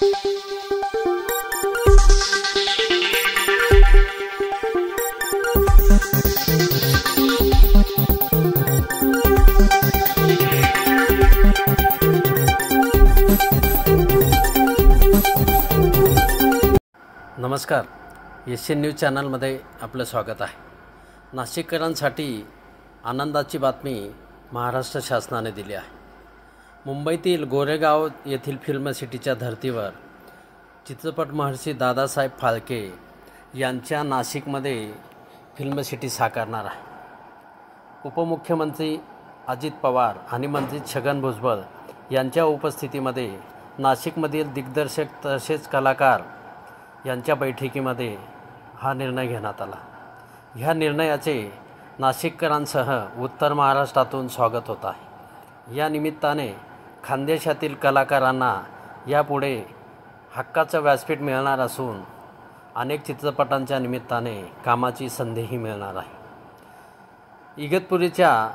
नमस्कार, Asian news चॅनलमध्ये आपलं स्वागत आहे। नाशिककरांसाठी आनंदाची बातमी महाराष्ट्र शासनाने दिली आहे। मुंबईतील गोरेगाव येथील फिल्म सिटीच्या धर्तीवर चित्रपट महर्षी दादासाहेब फाळके यांच्या नाशिकमध्ये फिल्म सिटी साकारणार आहे। उपमुख्यमंत्री अजित पवार आणि मंत्री छगन भुजबळ यांच्या उपस्थितीमध्ये नाशिकमधील दिग्दर्शक तसेच कलाकार यांच्या बैठकीमध्ये हा निर्णय घेण्यात आला। ह्या निर्णयाचे नाशिककरांसह उत्तर महाराष्ट्रातून स्वागत होत आहे। या निमित्ताने खानदेशातील कलाकारांना यापुढे हक्काचं व्यासपीठ मिळणार असून अनेक चित्रपटांच्या निमित्ताने कामाची संधीही मिळणार आहे। इगतपुरीच्या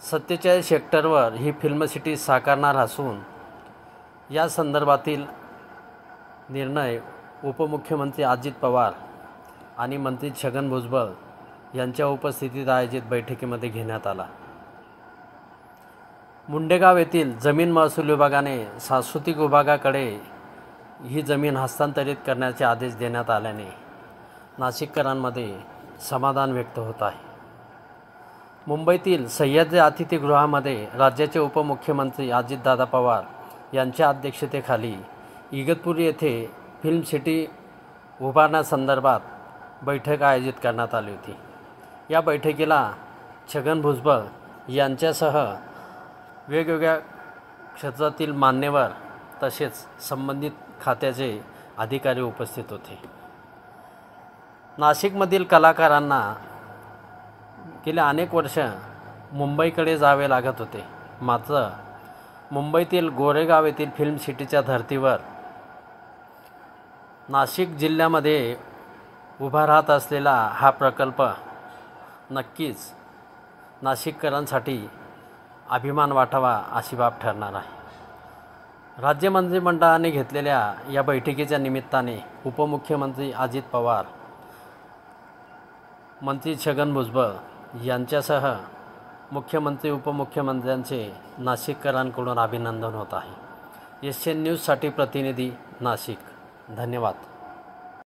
47 हेक्टरवर ही फिल्म सिटी साकारणार असून या संदर्भातील निर्णय उपमुख्यमंत्री अजित पवार आणि मंत्री छगन भुजबळ यांच्या उपस्थितीत आयोजित बैठकीमध्ये घेण्यात आला। मुंडेगाव येथील जमीन महसूल विभागाने सांस्कृतिक विभागाकडे ही जमीन हस्तांतरित करण्याचे आदेश देण्यात आल्याने नाशिककरांमध्ये समाधान व्यक्त होत आहे। मुंबईतील सह्याद्री अतिथीगृहामध्ये राज्याचे उपमुख्यमंत्री अजितदादा पवार यांच्या अध्यक्षतेखाली इगतपुरी येथे फिल्म सिटी उभारण्यासंदर्भात बैठक आयोजित करण्यात आली होती। या बैठकीला छगन भुजबळ यांच्यासह वेगवेगळ्या क्षेत्रातील मान्यवर तसेच संबंधित खात्याचे अधिकारी उपस्थित होते। नाशिकमधील कलाकारांना गेल्या अनेक वर्ष मुंबईकडे जावे लागत होते, मात्र मुंबईतील गोरेगाव येथील फिल्म सिटीच्या धर्तीवर नाशिक जिल्ह्यामध्ये उभा राहत असलेला हा प्रकल्प नक्कीच नाशिककरांसाठी अभिमान वाटावा अशी बाब ठरणार आहे। राज्य मंत्रिमंडळाने घेतलेल्या या बैठकीच्या निमित्ताने उपमुख्यमंत्री अजित पवार, मंत्री छगन भुजबळ यांच्यासह मुख्यमंत्री उपमुख्यमंत्र्यांचे नाशिककरांकडून अभिनंदन होत आहे। एशियन न्यूजसाठी प्रतिनिधी नाशिक। धन्यवाद।